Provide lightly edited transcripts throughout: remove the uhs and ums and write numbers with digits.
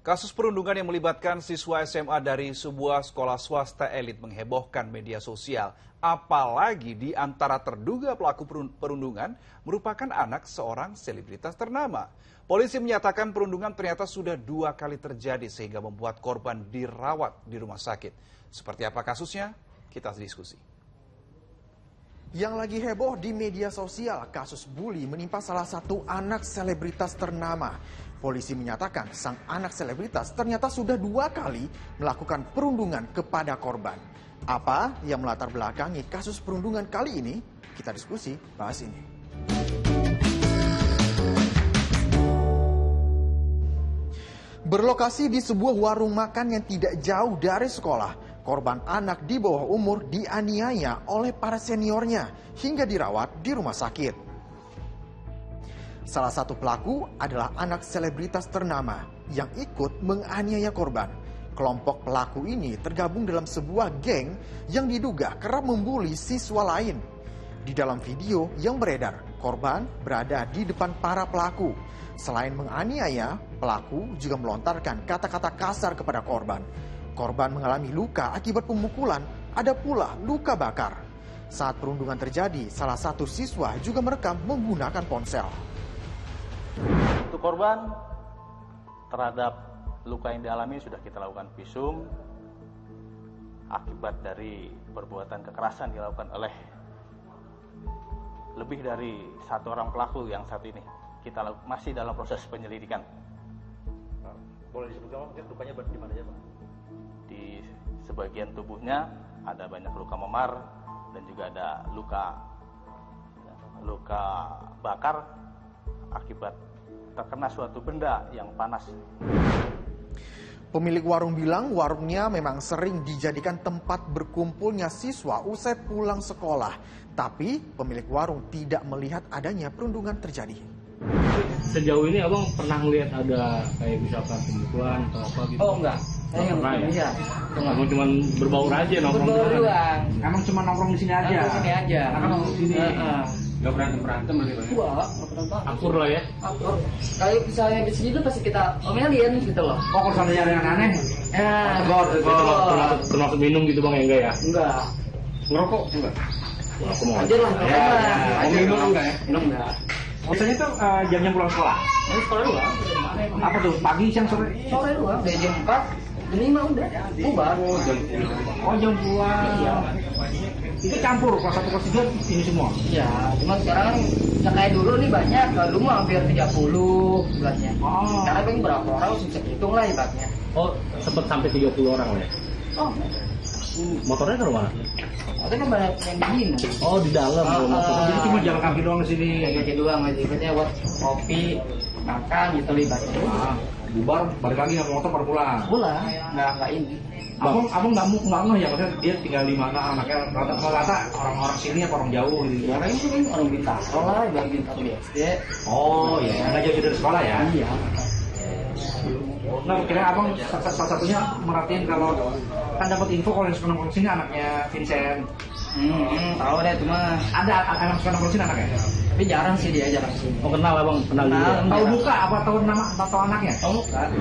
Kasus perundungan yang melibatkan siswa SMA dari sebuah sekolah swasta elit menghebohkan media sosial. Apalagi di antara terduga pelaku perundungan merupakan anak seorang selebritas ternama. Polisi menyatakan perundungan ternyata sudah 2 kali terjadi sehingga membuat korban dirawat di rumah sakit. Seperti apa kasusnya? Kita diskusi. Yang lagi heboh di media sosial, kasus bully menimpa salah satu anak selebritas ternama. Polisi menyatakan sang anak selebritas ternyata sudah 2 kali melakukan perundungan kepada korban. Apa yang melatar belakangi kasus perundungan kali ini? Kita diskusi, bahas ini. Berlokasi di sebuah warung makan yang tidak jauh dari sekolah, korban anak di bawah umur dianiaya oleh para seniornya hingga dirawat di rumah sakit. Salah satu pelaku adalah anak selebritas ternama yang ikut menganiaya korban. Kelompok pelaku ini tergabung dalam sebuah geng yang diduga kerap membuli siswa lain. Di dalam video yang beredar, korban berada di depan para pelaku. Selain menganiaya, pelaku juga melontarkan kata-kata kasar kepada korban. Korban mengalami luka akibat pemukulan, ada pula luka bakar. Saat perundungan terjadi, salah satu siswa juga merekam menggunakan ponsel. Untuk korban terhadap luka yang dialami sudah kita lakukan visum akibat dari perbuatan kekerasan dilakukan oleh lebih dari 1 orang pelaku yang saat ini kita masih dalam proses penyelidikan. Boleh disebutkan mungkin lukanya di mana aja, Pak? Di sebagian tubuhnya ada banyak luka memar dan juga ada luka bakar akibat terkena suatu benda yang panas. Pemilik warung bilang warungnya memang sering dijadikan tempat berkumpulnya siswa usai pulang sekolah. Tapi pemilik warung tidak melihat adanya perundungan terjadi. Sejauh ini abang pernah melihat ada kayak misalkan pemukulan atau apa gitu? Oh enggak, saya nggak pernah ya. Emang cuma berbaur aja nongkrong. Berbaur doang. Emang cuma nongkrong di sini aja. Nongkrong di sini aja. Nongkrong di sini. Nggak berantem berarti? Wah, nggak pernah. Akur lah ya. Akur. Kayak misalnya di sini tuh pasti kita omelin gitu loh. Oh, kalau soalnya yang aneh? Ya. Termasuk minum gitu bang ya enggak ya? Enggak. Ngerokok enggak? Aku mau. Aja lah. Minum enggak ya? Minum enggak. Maksudnya tuh jam-jam pulang sekolah? Ini sekolah doang. Apa tuh? Pagi, siang, sore? Sore doang. Dari jam 4, jam 5 udah. Bubar. Oh, jam pulang. Iya. Itu campur, kelas 1, kelas 3 ini semua? Iya, cuma sekarang kan yang kayak dulu nih banyak. Kalau dulu mah hampir 30 bulannya. Oh. Sekarang kan berapa orang bisa hitung lah ibaratnya. Oh, sempat sampai 30 orang ya? Oh, Motornya ke rumah? ada kan banyak yang begini. Oh, di dalam. Jadi cuma jalan kaki doang di sini. Kayak gitu doang aja. Ibaratnya buat kopi, makan gitu ibaratnya. Bubar, balik lagi naik motor pada pulang. Pulang, nggak ini. Abang nggak ngeh ya, maksudnya dia tinggal di mana, anaknya rata-rata orang-orang sini apa orang jauh gitu. Ya orang itu kan orang Bintaro lah, ibarat Bintaro di SD. Oh iya, nggak jauh dari sekolah ya? Iya. Nah, kira abang salah satunya merhatiin kalau kan dapat info kalau yang suka nongkrong sini anaknya Vincent. Tahu deh cuma Ada anak suka nongkrong sini anaknya? tapi jarang sih dia jarang sih. Oh, kenal abang? Kenal juga? Tahu muka apa tahu nama atau anaknya? Tahu kan?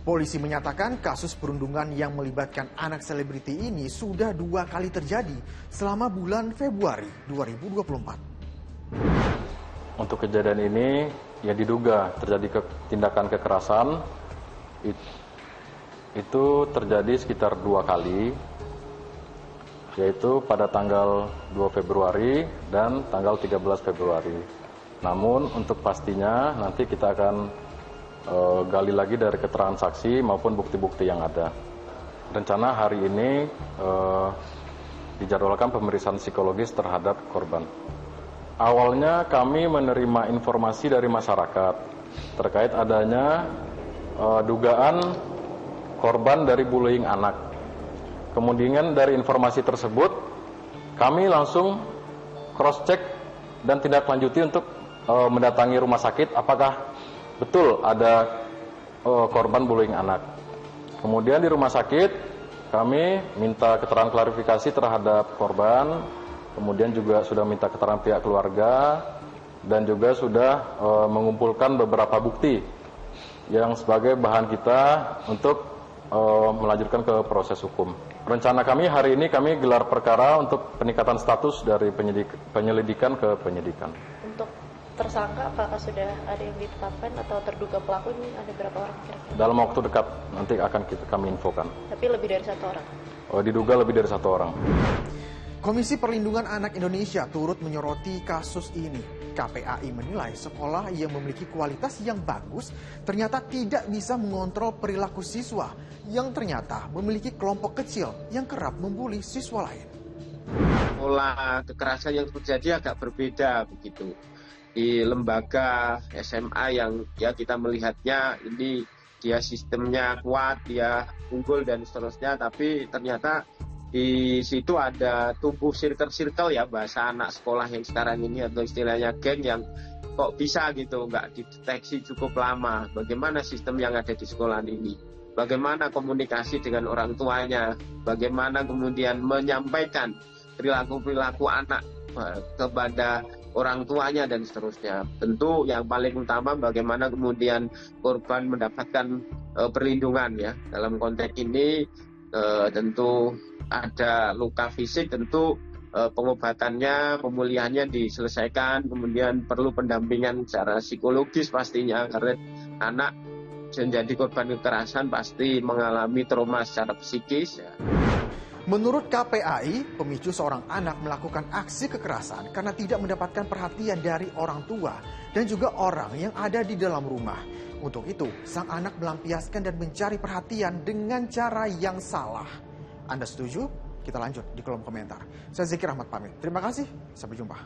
Polisi menyatakan kasus perundungan yang melibatkan anak selebriti ini sudah 2 kali terjadi selama bulan Februari 2024. Untuk kejadian ini yang diduga terjadi tindakan kekerasan itu terjadi sekitar 2 kali, yaitu pada tanggal 2 Februari dan tanggal 13 Februari. Namun untuk pastinya nanti kita akan gali lagi dari keterangan saksi maupun bukti-bukti yang ada. Rencana hari ini dijadwalkan pemeriksaan psikologis terhadap korban. Awalnya kami menerima informasi dari masyarakat terkait adanya dugaan korban dari bullying anak. Kemudian dari informasi tersebut kami langsung cross check dan tindak lanjuti untuk mendatangi rumah sakit apakah betul ada korban bullying anak. Kemudian di rumah sakit kami minta keterangan klarifikasi terhadap korban, kemudian juga sudah minta keterangan pihak keluarga dan juga sudah mengumpulkan beberapa bukti yang sebagai bahan kita untuk melanjutkan ke proses hukum. Rencana kami hari ini kami gelar perkara untuk peningkatan status dari penyelidikan ke penyidikan. Untuk tersangka apakah sudah ada yang ditetapkan atau terduga pelaku ini ada berapa orang kira-kira? Dalam waktu dekat nanti akan kami infokan. Tapi lebih dari 1 orang? Diduga lebih dari 1 orang. Komisi Perlindungan Anak Indonesia turut menyoroti kasus ini. KPAI menilai sekolah yang memiliki kualitas yang bagus ternyata tidak bisa mengontrol perilaku siswa yang ternyata memiliki kelompok kecil yang kerap membuli siswa lain. Pola kekerasan yang terjadi agak berbeda begitu. Di lembaga SMA yang ya kita melihatnya ini dia sistemnya kuat, dia unggul dan seterusnya, tapi ternyata di situ ada tumbuh circle-circle ya, bahasa anak sekolah yang sekarang ini atau istilahnya geng yang kok bisa gitu nggak dideteksi cukup lama. Bagaimana sistem yang ada di sekolah ini? Bagaimana komunikasi dengan orang tuanya? Bagaimana kemudian menyampaikan perilaku-perilaku anak kepada orang tuanya dan seterusnya. Tentu yang paling utama bagaimana kemudian korban mendapatkan perlindungan ya. Dalam konteks ini tentu ada luka fisik, tentu pengobatannya, pemulihannya diselesaikan, kemudian perlu pendampingan secara psikologis pastinya, karena anak menjadi korban kekerasan pasti mengalami trauma secara psikis. Ya. Menurut KPAI, pemicu seorang anak melakukan aksi kekerasan karena tidak mendapatkan perhatian dari orang tua dan juga orang yang ada di dalam rumah. Untuk itu, sang anak melampiaskan dan mencari perhatian dengan cara yang salah. Anda setuju? Kita lanjut di kolom komentar. Saya Zikir Ahmad pamit. Terima kasih, sampai jumpa.